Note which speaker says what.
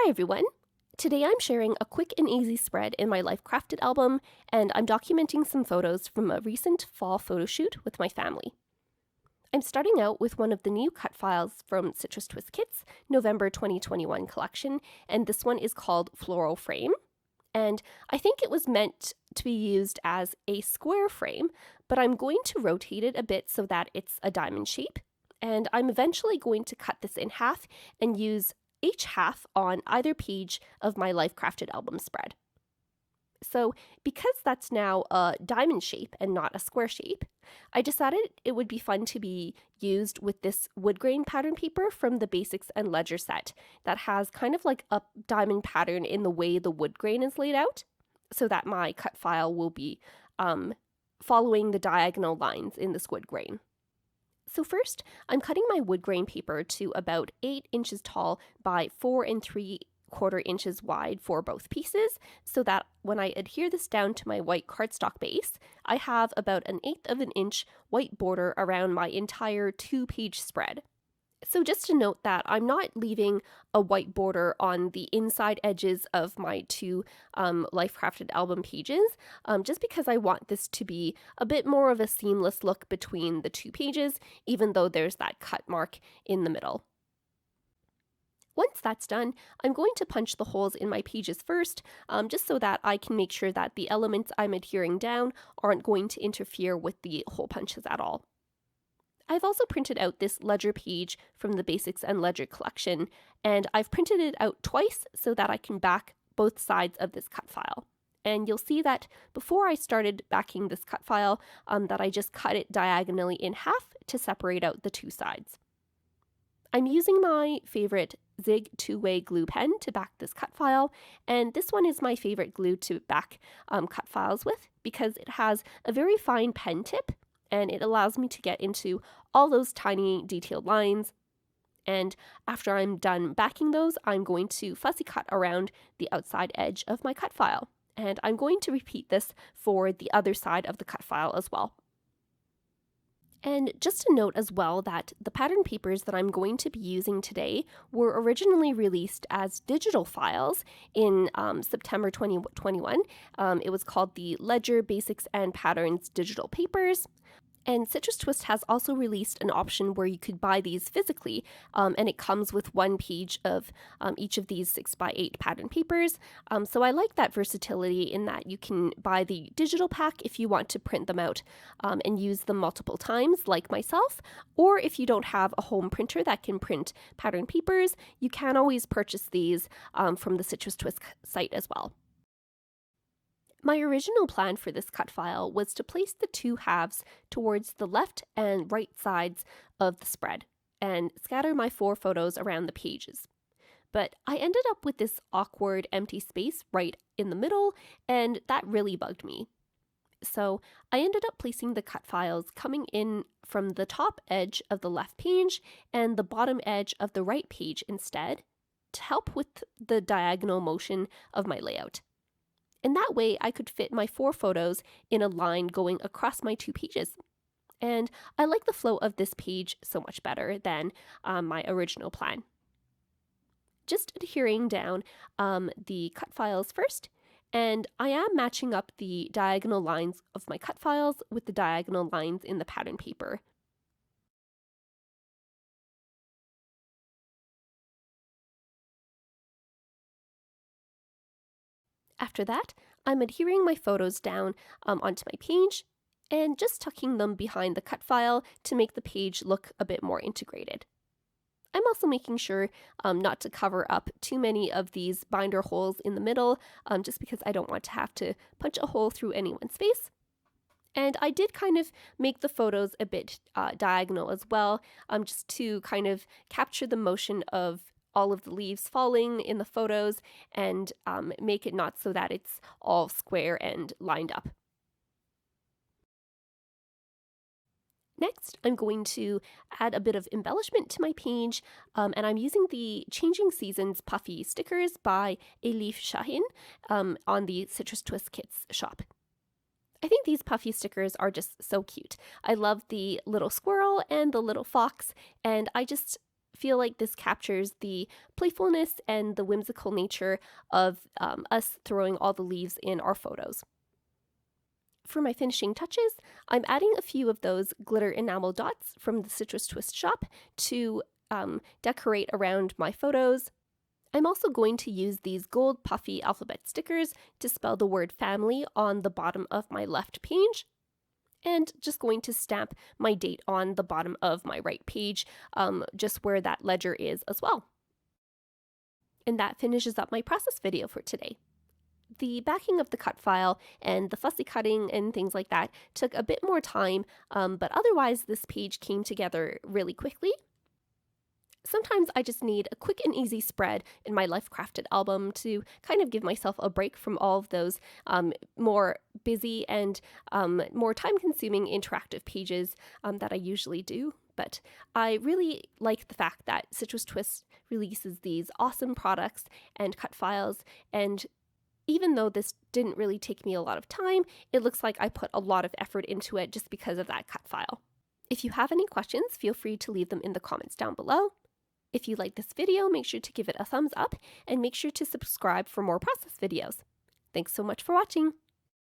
Speaker 1: Hi everyone! Today I'm sharing a quick and easy spread in my Life Crafted album, and I'm documenting some photos from a recent fall photo shoot with my family. I'm starting out with one of the new cut files from Citrus Twist Kits November 2021 collection, and this one is called Floral Frame. And I think it was meant to be used as a square frame, but I'm going to rotate it a bit so that it's a diamond shape. And I'm eventually going to cut this in half and use each half on either page of my Life Crafted album spread. So because that's now a diamond shape and not a square shape, I decided it would be fun to be used with this wood grain pattern paper from the Basics and Ledger set that has kind of like a diamond pattern in the way the wood grain is laid out, so that my cut file will be following the diagonal lines in this wood grain. So first, I'm cutting my wood grain paper to about 8 inches tall by 4 3/4 inches wide for both pieces, so that when I adhere this down to my white cardstock base, I have about 1/8 of an inch white border around my entire 2-page spread. So just to note that I'm not leaving a white border on the inside edges of my two Life Crafted album pages, just because I want this to be a bit more of a seamless look between the 2 pages, even though there's that cut mark in the middle. Once that's done, I'm going to punch the holes in my pages first, just so that I can make sure that the elements I'm adhering down aren't going to interfere with the hole punches at all. I've also printed out this ledger page from the Basics and Ledger collection, and I've printed it out twice so that I can back both sides of this cut file. And you'll see that before I started backing this cut file, that I just cut it diagonally in half to separate out the 2 sides. I'm using my favorite Zig 2-way glue pen to back this cut file, and this one is my favorite glue to back cut files with because it has a very fine pen tip, and it allows me to get into all those tiny detailed lines. And after I'm done backing those, I'm going to fussy cut around the outside edge of my cut file. And I'm going to repeat this for the other side of the cut file as well. And just to note as well that the pattern papers that I'm going to be using today were originally released as digital files in September 2021. It was called the Ledger Basics and Patterns Digital Papers. And Citrus Twist has also released an option where you could buy these physically, and it comes with 1 page of each of these 6x8 pattern papers. So I like that versatility in that you can buy the digital pack if you want to print them out and use them multiple times, like myself, or if you don't have a home printer that can print pattern papers, you can always purchase these from the Citrus Twist site as well. My original plan for this cut file was to place the 2 halves towards the left and right sides of the spread and scatter my 4 photos around the pages. But I ended up with this awkward empty space right in the middle, and that really bugged me. So I ended up placing the cut files coming in from the top edge of the left page and the bottom edge of the right page instead, to help with the diagonal motion of my layout. And that way I could fit my 4 photos in a line going across my 2 pages. And I like the flow of this page so much better than my original plan. Just adhering down the cut files first, and I am matching up the diagonal lines of my cut files with the diagonal lines in the pattern paper. After that, I'm adhering my photos down onto my page and just tucking them behind the cut file to make the page look a bit more integrated. I'm also making sure not to cover up too many of these binder holes in the middle, just because I don't want to have to punch a hole through anyone's space. And I did kind of make the photos a bit diagonal as well, just to kind of capture the motion of all of the leaves falling in the photos and make it not so that it's all square and lined up. Next, I'm going to add a bit of embellishment to my page, and I'm using the Changing Seasons Puffy stickers by Elif Sahin on the Citrus Twist Kits shop. I think these puffy stickers are just so cute. I love the little squirrel and the little fox, and I just feel like this captures the playfulness and the whimsical nature of us throwing all the leaves in our photos. For my finishing touches, I'm adding a few of those glitter enamel dots from the Citrus Twist shop to decorate around my photos. I'm also going to use these gold puffy alphabet stickers to spell the word family on the bottom of my left page, and just going to stamp my date on the bottom of my right page, just where that ledger is as well. And that finishes up my process video for today. The backing of the cut file and the fussy cutting and things like that took a bit more time, but otherwise this page came together really quickly. Sometimes I just need a quick and easy spread in my Life Crafted album to kind of give myself a break from all of those more busy and more time-consuming interactive pages that I usually do. But I really like the fact that Citrus Twist releases these awesome products and cut files, and even though this didn't really take me a lot of time, it looks like I put a lot of effort into it just because of that cut file. If you have any questions, feel free to leave them in the comments down below. If you like this video, make sure to give it a thumbs up and make sure to subscribe for more process videos. Thanks so much for watching!